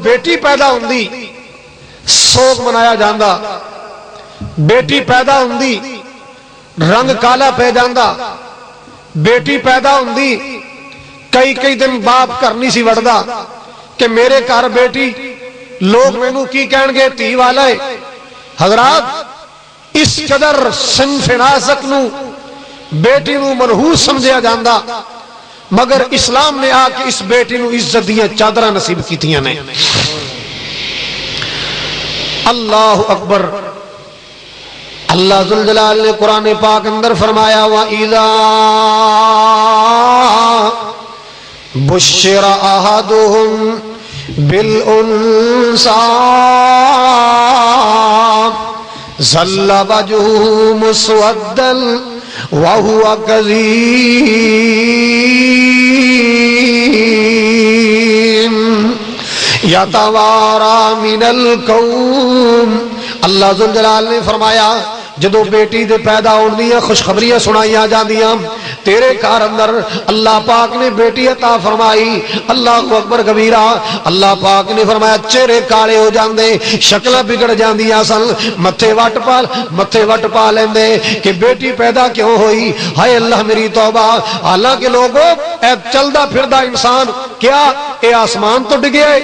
بیٹی پیدا ہوندی سوگ منایا جاندا، بیٹی پیدا ہوندی رنگ کالا پہ جاندا، بیٹی پیدا ہوندی کئی دن باپ گھر نہیں سی وڑدا کہ میرے گھر بیٹی لوگ مینوں کی کہن گے تھی والا ہے۔ حضرات اس قدر صنف نازک نو بیٹی نو منحوس سمجھیا جاندا، مگر اسلام نے آ کے اس بیٹی نو عزت دیاں چادراں نصیب کیتیاں نے۔ اللہ اکبر۔ اللہ ذوالجلال نے قرآن پاک اندر فرمایا وَإِذَا بُشِّرَ أَحَدُهُمْ بِالْأُنْثَىٰ ظَلَّ وَجْهُهُ مُسْوَدًّا وَهُوَ كَظِيمٌ يَتَوَارَىٰ مِنَ الْقَوْمِ۔ اللہ ذوالجلال نے فرمایا جدو بیٹی دے پیدا ہوندیاں خوشخبریاں سنائیاں جاندیاں، تیرے گھر اندر اللہ پاک نے بیٹی عطا فرمائی، اللہ اکبر کبیرہ، اللہ پاک نے فرمایا چہرے کالے ہو جاندے، شکلاں بگڑ جاندیاں سن، متھے وٹ پا لیندے کہ بیٹی پیدا کیوں ہوئی، ہائے اللہ میری توبہ۔ حالانکہ لوگوں اے چلدا پھردا انسان کیا اے آسمان تو ڈگیا ہے،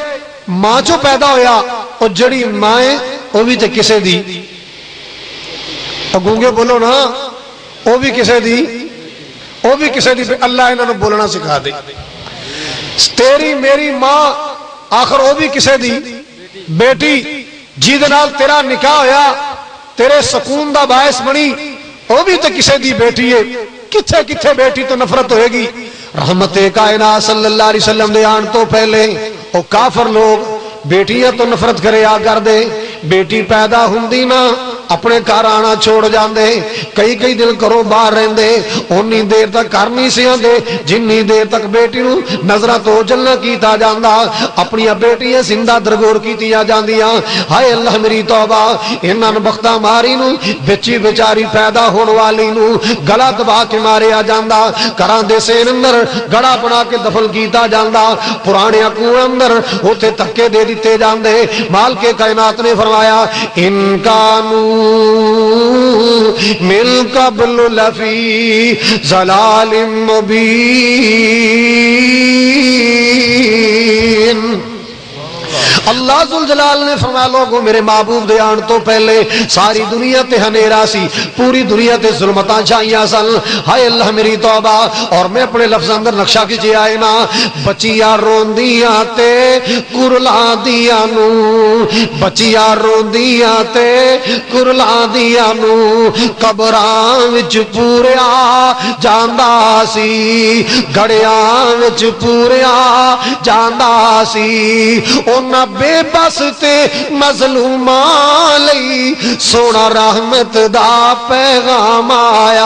ماں چو پیدا ہویا، اور جڑی ماں ہے وہ بھی تے کسے دی، گونگے بولو نا، وہ بھی کسے دی، اللہ انہوں نے بولنا سکھا دے۔ تیری میری ماں آخر وہ بھی کسے دی بیٹی، جی دنال تیرا نکاح ہویا، تیرے سکون دا باعث بنی، وہ بھی تو کسے دی بیٹی ہے۔ کتھے کتھے بیٹی تو نفرت ہوئے گی۔ رحمت کائنات صلی اللہ علیہ وسلم دے آن تو پہلے وہ کافر لوگ بیٹیاں تو نفرت کرے آ کر دے، بیٹی پیدا ہوندی نا اپنے گھر آنا چھوڑ جاندے، کئی دن کرو باہر رہندے، اونی دیر تک گھر نہیں سی آندے جنی دیر تک بیٹی نو نظرہ تو جلنا کیتا جاندا، اپنی بیٹیاں زندہ درگور کیتیاں جاندیاں۔ ہائے اللہ میری توبہ، انہاں بختہ ماری نو بچی بیچاری پیدا ہون والی نو گلا دبا کے ماریا جاندا، گھراں دے سین اندر گڑا بنا کے دفن کیتا جاندا، پرانے کنواں اندر اوتھے تکے دے دیتے جاندے۔ مال کے کائنات نے فرمایا ان کانو من قبل لفی ضلال مبین۔ اللہ ذوالجلال نے فرمایا لوگوں میرے محبوب دے آن تو پہلے ساری دنیا تے ہنیرا سی، پوری دنیا تے ظلمتاں چھائیاں سن۔ ہائے اللہ میری توبہ، اور میں اپنے لفظ اندر نقشہ کیجئے آئے نا، بچیاں روندیاں تے کرلاں دیاں نو، بچیاں روندیاں تے کرلاں دیاں نو قبراں وچ پوریا جاندا سی، گھڑیاں وچ پوریا جاندا سی۔ اونا بے بس تے مظلوماں لئی سونا رحمت دا پیغام آیا،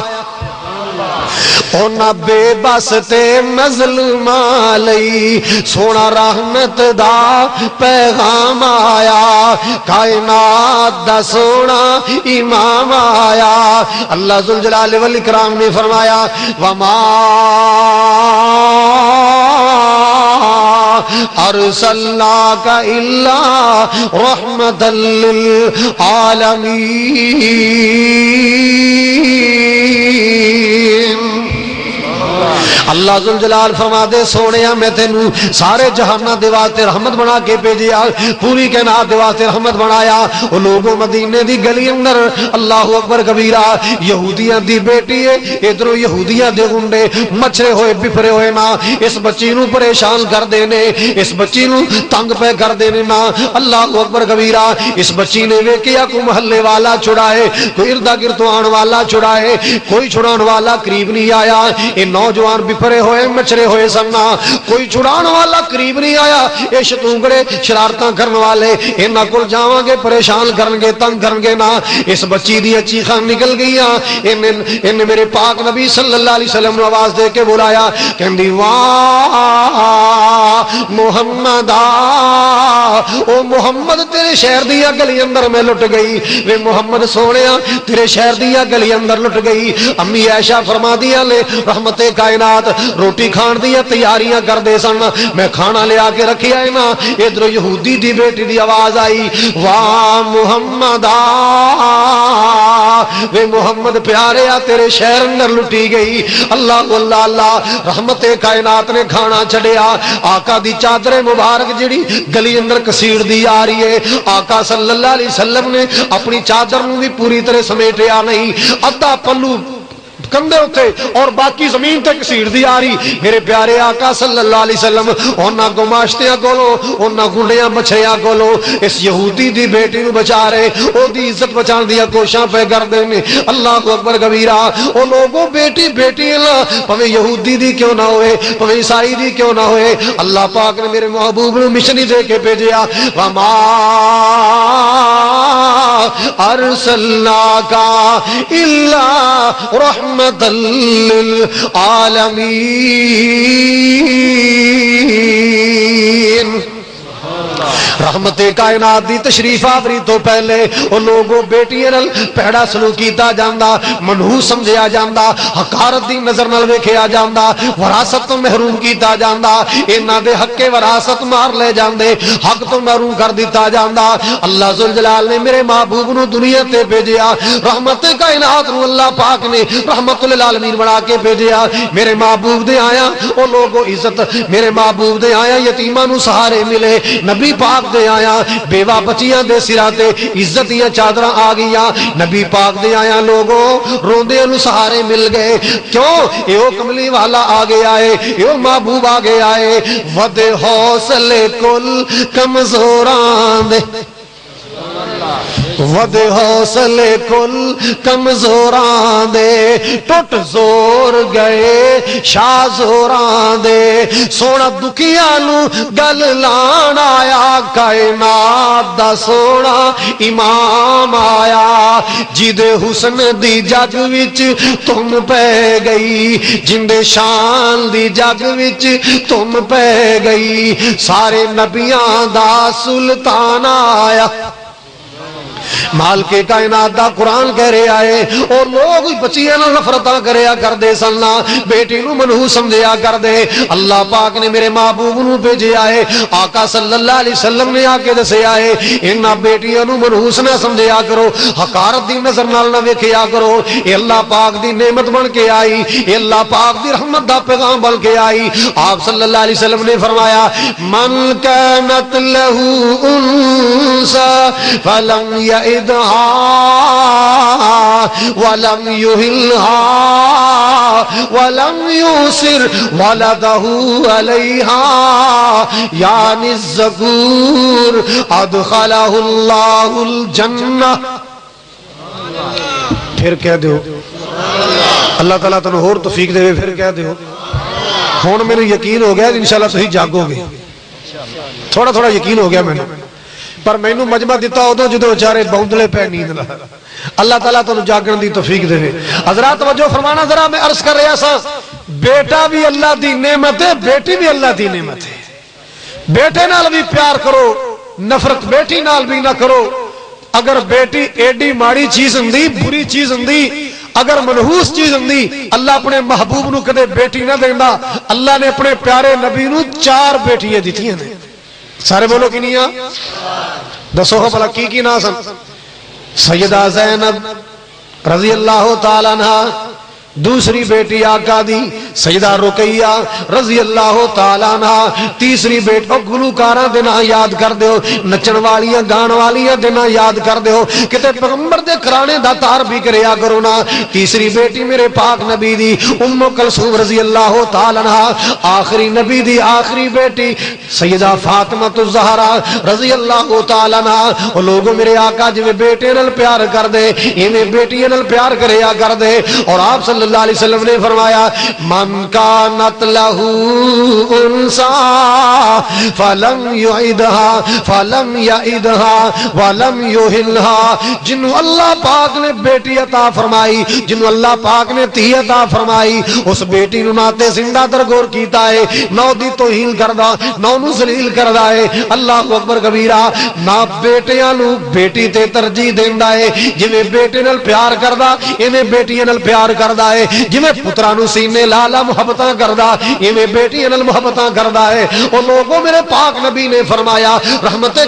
اونا بے بس تے مظلوماں لئی سونا رحمت دا پیغام آیا، کائنات دا سونا امام آیا۔ اللہ ذوالجلال والاکرام نے فرمایا وما ارسلناک الا رحمتا للعالمین۔ اللہ ذوالجلال فرما دے سونیا میں تینوں سارے جہانہ دے واسطے رحمت بنا کے بھیجیا، پوری کائنات دے واسطے رحمت بنایا۔ وہ لوگوں مدینے دی گلی اندر اللہ اکبر کبیرہ یہودیاں دی بیٹی ہے، ادھروں یہودیاں دے گنڈے مچھرے ہوئے بفرے ہوئے نا اس بچی نو پریشان کر دینے، اس بچی نو تنگ پہ کر دینے نا۔ اللہ اکبر کبیرہ اس بچی نے ویکھیا کوئی محلے والا چھڑائے، کوئی اردا گرد آن والا چھڑائے، کوئی چھڑان والا قریب نہیں آیا۔ یہ نوجوان بفرے ہوئے مچھرے ہوئے سننا، کوئی چھڑان والا قریب نہیں آیا۔ یہ شتونگڑے شرارتاں کرن والے انہاں کول جاواں گے پریشان کرن گے تنگ کرن گے نا۔ اس بچی دی چیخاں نکل گئیاں، ان میرے پاک نبی صلی اللہ علیہ وسلم نے آواز دے کے بلایا، کہندی واہ محمد او محمد تیرے تیرے شہر دیا گلی اندر میں لٹ گئی وے محمد سونیا تیرے شہر دیا گلی اندر لٹ گئی امی عائشہ فرما دیا لے رحمت کائنات روٹی کھان دیا تیاریاں کر دے سن میں کھانا لے آ کے رکھیا ہے نا ادھر یہودی دی بیٹی دی آواز آئی واہ محمد وے محمد پیارے تیرے شہر اندر لٹی گئی اللہ اللہ اللہ رحمت کائنات نے کھانا چھڑیا آقا دی چادر مبارک جڑی گلی اندر کسیڑ دی آ رہی ہے آقا صلی اللہ علیہ وسلم نے اپنی چادر نو بھی پوری طرح سمیٹیا نہیں ادھا پلو کندے ہوتے اور باقی زمین تے کسیڑ دی آ رہی میرے پیارے آقا صلی اللہ علیہ وسلم اونا گماشتیاں کولو اونا گنڈیاں بچھیاں کولو اس یہودی دی بیٹی نو بچا رہے او دی عزت بچان دیا کوشاں پہ کردے نے اللہ اکبر کبیرہ او لوگوں بیٹی بیٹی اللہ پویں یہودی دی کیوں نہ ہوئے پویں عیسائی دی کیوں نہ ہوئے اللہ پاک نے میرے محبوب نو مشنی دے کے بھیجیا وما ارسلناک الا رحمت للعالمین رحمت کائنات دی تشریف آوری تو پہلے او لوگوں بیٹیاں نال پیڑا سلوک کیتا جاندا منحوس سمجھیا جاندا حقارت دی نظر نال ویکھیا جاندا وراثت تو محروم کیتا جاندا انہاں دے حق وراثت مار لے جاندے حق تو محروم کر دیتا جاندا اللہ ذوالجلال نے میرے محبوب نو دنیا تے بھیجیا رحمت کائنات نو اللہ پاک نے رحمت للعالمین بنا کے بھیجیا میرے محبوب دے آیا او لوگوں عزت میرے محبوب دے آیا یتیماں نو سہارے ملے نبی پاک دے آیا بیوہ بچیاں دے سراتے عزتیاں چادراں آ گئیاں نبی پاک دے آیا لوگوں روندے نو سہارے مل گئے کیوں ایو کملی والا آگے آئے ایو محبوب آگے آئے ود حوصلے کل کمزوران دے ود حوصلے کل کمزوران دے ٹوٹ زور گئے شاہ زوران دے سونا دکھیانو گل لان آیا کائنات دا سونا امام آیا جدے حسن دی جگ وچ تم پہ گئی جندے شان دی جگ وچ تم پہ گئی سارے نبیاں دا سلطان آیا مال کے کائنات دا قرآن کہہ رہے آئے اور لوگ بچیاں نہ نفرتاں کریا کر دے سننا بیٹی نو منحوس سمجھیا کر دے اللہ پاک نے میرے محبوب نو بھیجے آئے آقا صلی اللہ علیہ وسلم نے آکے دسے آئے انہاں بیٹیاں نو منحوس نہ سمجھیا کرو حقارت دی نظر نال نہ ویکھیا کرو اے اللہ پاک دی نعمت بن کے آئی اے اللہ پاک دی رحمت دا پیغام بن کے آئی آپ صلی اللہ علیہ وسلم نے فرمایا من کانت لہو انسا فلم یعدہا ولم یہلہا ولم یوسر ولدہو علیہا یعنی الزکور ادخلہ اللہ الجنہ پھر کہہ دیو اللہ تعالیٰ تنہوں اور توفیق دے پھر کہہ دیو ہون میں نے یقین ہو گیا انشاءاللہ تو ہی جاگو گے تھوڑا تھوڑا یقین ہو گیا میں نے پر میں نے مجمع دیتا ہو دو جدو چارے بوندلے پہ نیند لہا اللہ تعالیٰ تو جاگن دی توفیق دے حضرات توجہ فرمانا ذرا میں عرض کر رہا سا بیٹا بھی اللہ دی نعمت ہے بیٹی بھی اللہ دی نعمت ہے بیٹے نال بھی پیار کرو نفرت بیٹی نال بھی نہ کرو اگر بیٹی ایڈی ماڑی چیز ہندی بری چیز ہندی اگر منحوس چیز ہندی اللہ اپنے محبوب نو کدے بیٹی نہ دینا اللہ نے اپنے پیارے نبی نو 4 بیٹیاں دیتی ہیں سارے بولو کی نہیں دسو ہو بھلا کی نا سن سیدہ زینب رضی اللہ تعالیٰ عنہ دوسری بیٹی آقا دی سیدہ رقیہ رضی اللہ تعالیٰ عنہ تیسری بیٹی گلوکاراں دینا یاد کر دیو نچن والیاں گان والیاں دینا یاد کر دیو کتے پیغمبر دے کرانے دا تار بھی کریا کرو نا تیسری بیٹی میرے پاک نبی دی ام کلثوم رضی اللہ تعالیٰ عنہ آخری نبی دی آخری بیٹی سیدہ فاطمہ الزہرا رضی اللہ تعالیٰ عنہ وہ لوگوں میرے آقا جو بیٹے نل پیار کر دے انہیں بیٹی نل پیار کریا کر دے اور آپ صلی اللہ علیہ وسلم نے فرمایا من کانت لہ انسا فلم یعدها ولم یہلها، جنہوں اللہ پاک نے بیٹی عطا فرمائی، جنہوں اللہ پاک نے تھی عطا فرمائی، اس بیٹی نو ناتے زندہ درگور کیتا ہے، نو دی توہین کردہ، نو نو ذلیل کردہ ہے۔ اللہ اکبر کبیرہ، نہ بیٹیاں نو بیٹی تے ترجیح دیندا ہے، جویں بیٹے نال پیار کردہ ایویں بیٹیاں نال پیار کردہ ہے، جویں پتراں نو سینے لالا محبتاں کردہ ایویں بیٹیاں نال محبتاں کردہ ہے۔ اور لوگوں، میرے پاک نبی نے فرمایا رحمت